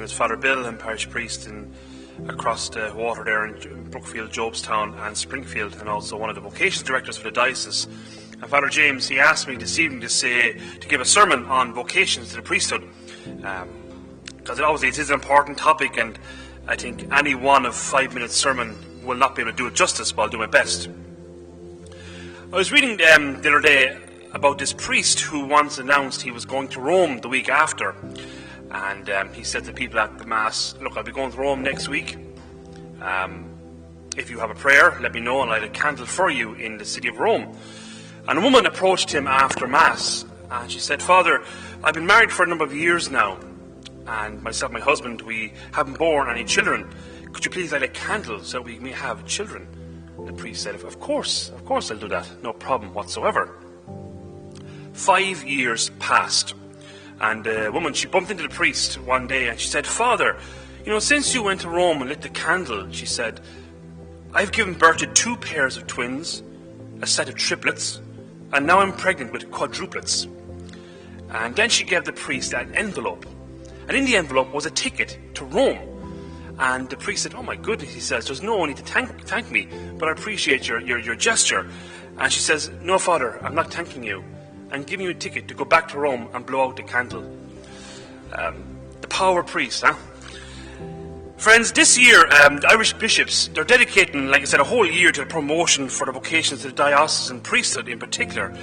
is Father Bill. I'm parish priest across the water there in Brookfield, Jobestown and Springfield, and also one of the Vocations directors for the diocese. And Father James, he asked me this evening to give a sermon on vocations to the priesthood, because obviously it is an important topic, and I think any one of 5 minutes sermon will not be able to do it justice, but I'll do my best. I was reading the other day about this priest who once announced he was going to Rome the week after. And he said to people at the Mass, look, I'll be going to Rome next week. If you have a prayer, let me know and I'll light a candle for you in the city of Rome. And a woman approached him after Mass and she said, Father, I've been married for a number of years now. And myself and my husband, we haven't borne any children. Could you please light a candle so we may have children? The priest said, of course I'll do that. No problem whatsoever. 5 years passed. And the woman, she bumped into the priest one day and she said, Father, since you went to Rome and lit the candle, she said, I've given birth to 2 pairs of twins, a set of triplets, and now I'm pregnant with quadruplets. And then she gave the priest an envelope. And in the envelope was a ticket to Rome. And the priest said, oh my goodness, he says, there's no need to thank me, but I appreciate your gesture. And she says, no, Father, I'm not thanking you. I'm giving you a ticket to go back to Rome and blow out the candle. The power priest, huh? Friends, this year, the Irish bishops, they're dedicating, like I said, a whole year to the promotion for the vocations to the Diocesan Priesthood in particular,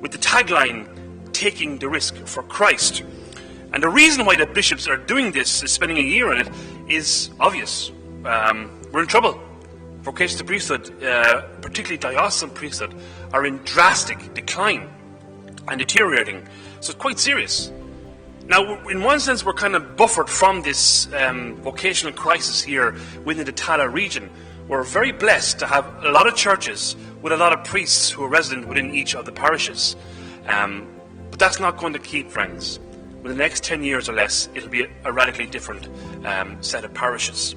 with the tagline, taking the risk for Christ. And the reason why the bishops are doing this, is spending a year on it, is obvious. We're in trouble. Vocations to the priesthood, particularly Diocesan Priesthood, are in drastic decline and deteriorating. So it's quite serious. Now, in one sense, we're kind of buffered from this vocational crisis here within the Tala region. We're very blessed to have a lot of churches with a lot of priests who are resident within each of the parishes. But that's not going to keep, friends. Within the next 10 years or less, it'll be a radically different set of parishes.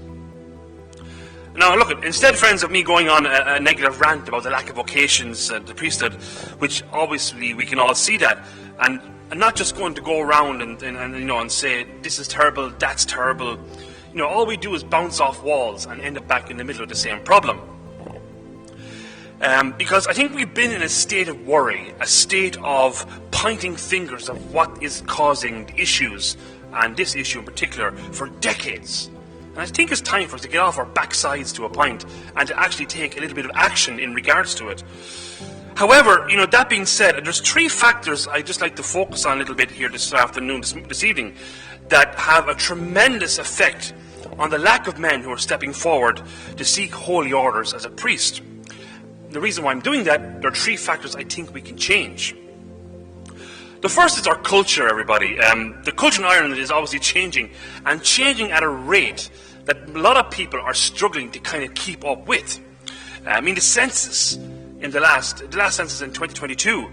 Now, look, instead, friends, of me going on a negative rant about the lack of vocations and the priesthood, which obviously we can all see that, and not just going to go around and say, this is terrible, that's terrible. All we do is bounce off walls and end up back in the middle of the same problem. Because I think we've been in a state of worry, a state of pointing fingers of what is causing the issues, and this issue in particular, for decades. And I think it's time for us to get off our backsides to a point and to actually take a little bit of action in regards to it. However, that being said, there's 3 factors I'd just like to focus on a little bit here this afternoon, this evening, that have a tremendous effect on the lack of men who are stepping forward to seek holy orders as a priest. The reason why I'm doing that, there are 3 factors I think we can change. The first is our culture, everybody. The culture in Ireland is obviously changing, and changing at a rate that a lot of people are struggling to kind of keep up with. The census in the last census in 2022,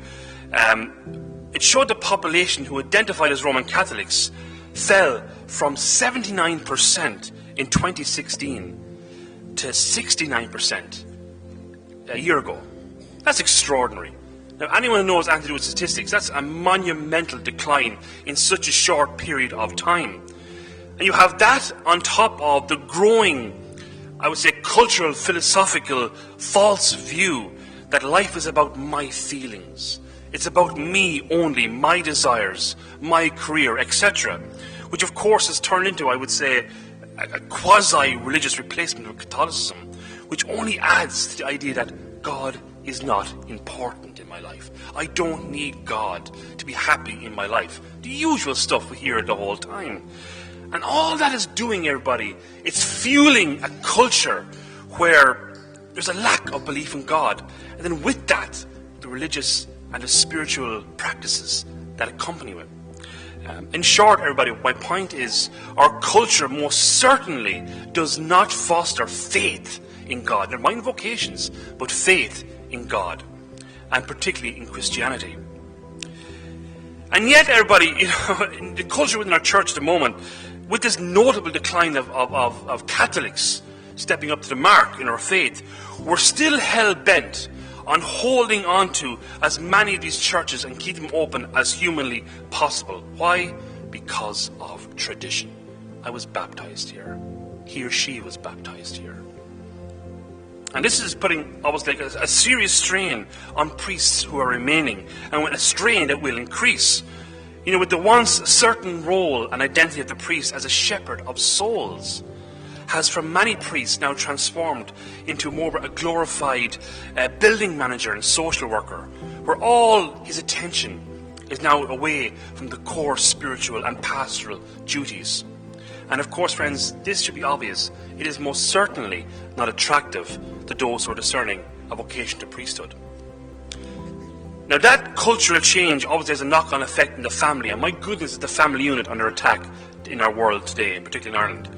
it showed the population who identified as Roman Catholics fell from 79% in 2016 to 69% a year ago. That's extraordinary. Now, anyone who knows anything to do with statistics, that's a monumental decline in such a short period of time. And you have that on top of the growing, I would say, cultural, philosophical, false view that life is about my feelings. It's about me only, my desires, my career, etc. Which, of course, has turned into, I would say, a quasi-religious replacement of Catholicism, which only adds to the idea that God is not important in my life. I don't need God to be happy in my life. The usual stuff we hear the whole time. And all that is doing, everybody, it's fueling a culture where there's a lack of belief in God. And then with that, the religious and the spiritual practices that accompany it. In short, everybody, my point is our culture most certainly does not foster faith in God. Never mind vocations, but faith in God, and particularly in Christianity. And yet, everybody, in the culture within our church at the moment, with this notable decline of Catholics stepping up to the mark in our faith, we're still hell-bent on holding on to as many of these churches and keep them open as humanly possible. Why? Because of tradition. I was baptized here. He or she was baptized here. And this is putting, obviously, a serious strain on priests who are remaining, and a strain that will increase. With the once certain role and identity of the priest as a shepherd of souls, has for many priests now transformed into more of a glorified building manager and social worker, where all his attention is now away from the core spiritual and pastoral duties. And of course, friends, this should be obvious. It is most certainly not attractive to those who are discerning a vocation to priesthood. Now, that cultural change obviously has a knock-on effect in the family, and my goodness, is the family unit under attack in our world today, and particularly in Ireland.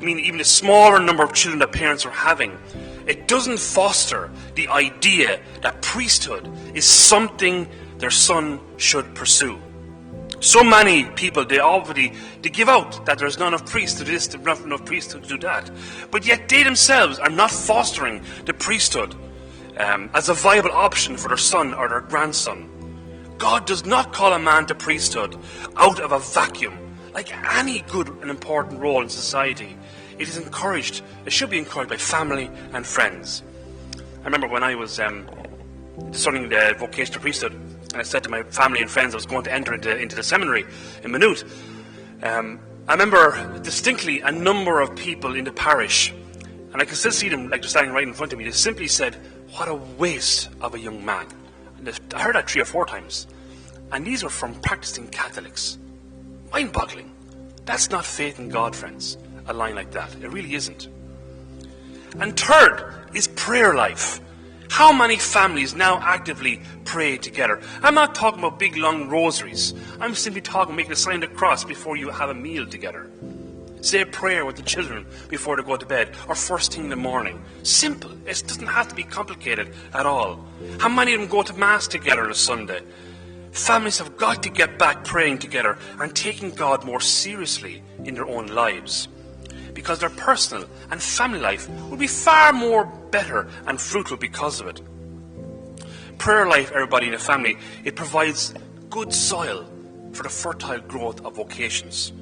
Even the smaller number of children that parents are having, it doesn't foster the idea that priesthood is something their son should pursue. So many people, they give out that there's not enough priests to do this, there's not enough priests to do that. But yet they themselves are not fostering the priesthood as a viable option for their son or their grandson. God does not call a man to priesthood out of a vacuum. Like any good and important role in society, it is encouraged, it should be encouraged by family and friends. I remember when I was discerning the vocation to priesthood, and I said to my family and friends I was going to enter into the seminary in Maynooth. I remember distinctly a number of people in the parish, and I can still see them like they're standing right in front of me. They simply said, "What a waste of a young man." And I heard that 3 or 4 times. And these were from practicing Catholics. Mind-boggling. That's not faith in God, friends. A line like that. It really isn't. And third is prayer life. How many families now actively pray together? I'm not talking about big long rosaries. I'm simply talking making a sign of the cross before you have a meal together. Say a prayer with the children before they go to bed, or first thing in the morning. Simple. It doesn't have to be complicated at all. How many of them go to Mass together on a Sunday? Families have got to get back praying together and taking God more seriously in their own lives, because their personal and family life will be far more better and fruitful because of it. Prayer life, everybody in a family, it provides good soil for the fertile growth of vocations.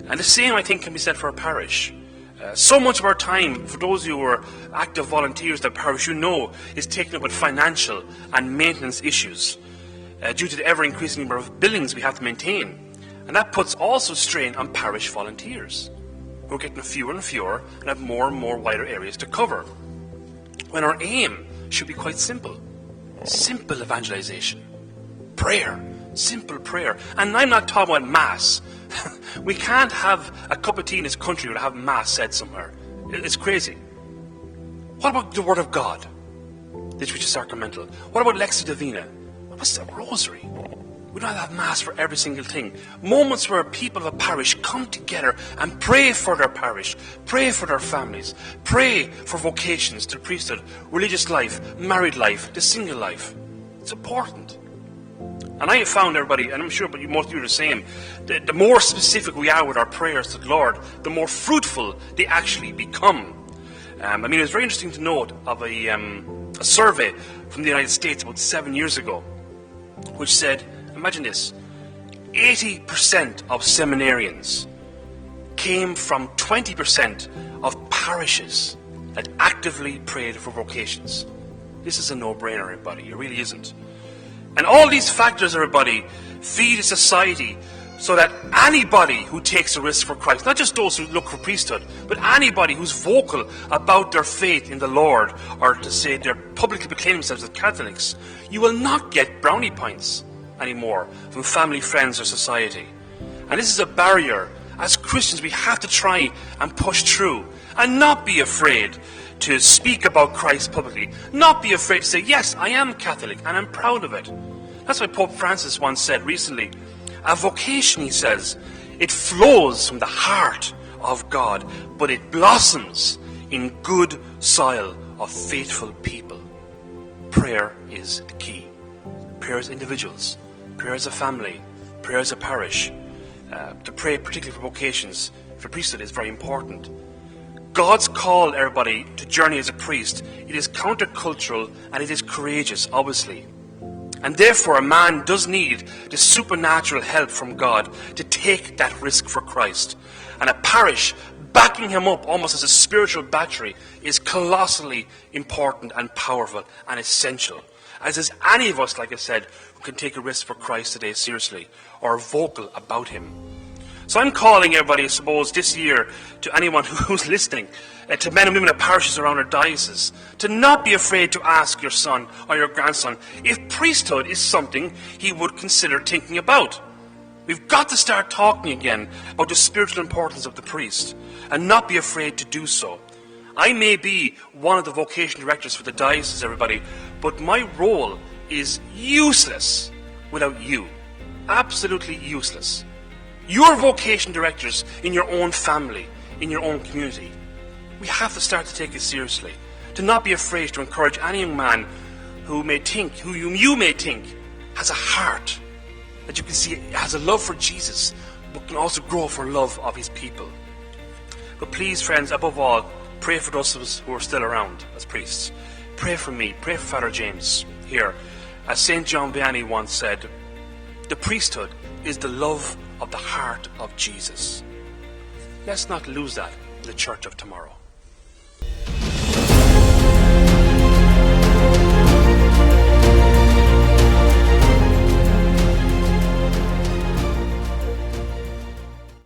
And the same, I think, can be said for a parish. So much of our time, for those who are active volunteers at parish, is taken up with financial and maintenance issues due to the ever-increasing number of buildings we have to maintain. And that puts also strain on parish volunteers. We're getting fewer and fewer and have more and more wider areas to cover, when our aim should be quite simple. Simple evangelization. Prayer. Simple prayer. And I'm not talking about Mass. We can't have a cup of tea in this country without having Mass said somewhere. It's crazy. What about the Word of God, which is sacramental? What about Lectio Divina? What's the Rosary? We don't have Mass for every single thing. Moments where people of a parish come together and pray for their parish, pray for their families, pray for vocations to priesthood, religious life, married life, the single life. It's important. And I have found, everybody, and I'm sure but most of you are the same, the more specific we are with our prayers to the Lord, the more fruitful they actually become. It was very interesting to note of a survey from the United States about 7 years ago, which said, imagine this, 80% of seminarians came from 20% of parishes that actively prayed for vocations. This is a no-brainer, everybody. It really isn't. And all these factors, everybody, feed a society so that anybody who takes a risk for Christ, not just those who look for priesthood, but anybody who's vocal about their faith in the Lord, or to say they're publicly proclaiming themselves as Catholics, you will not get brownie points anymore from family, friends, or society. And this is a barrier. As Christians, we have to try and push through and not be afraid to speak about Christ publicly. Not be afraid to say, yes, I am Catholic and I'm proud of it. That's why Pope Francis once said recently, a vocation, he says, it flows from the heart of God, but it blossoms in good soil of faithful people. Prayer is the key. Prayer as individuals, prayer as a family, prayer as a parish. To pray particularly for vocations, for priesthood, is very important. God's call, everybody, to journey as a priest, it is countercultural and it is courageous, obviously. And therefore a man does need the supernatural help from God to take that risk for Christ. And a parish backing him up almost as a spiritual battery is colossally important and powerful and essential. As is any of us, like I said, who can take a risk for Christ today seriously or are vocal about him. So I'm calling everybody, I suppose, this year, to anyone who's listening, to men and women of parishes around our diocese, to not be afraid to ask your son or your grandson if priesthood is something he would consider thinking about. We've got to start talking again about the spiritual importance of the priest, and not be afraid to do so. I may be one of the vocation directors for the diocese, everybody, but my role is useless without you. Absolutely useless. You're vocation directors in your own family, in your own community. We have to start to take it seriously. To not be afraid to encourage any young man who you may think has a heart, that you can see has a love for Jesus, but can also grow for love of his people. But please, friends, above all, pray for those of us who are still around as priests. Pray for me, pray for Father James here. As St. John Vianney once said, the priesthood is the love of the heart of Jesus. Let's not lose that in the church of tomorrow.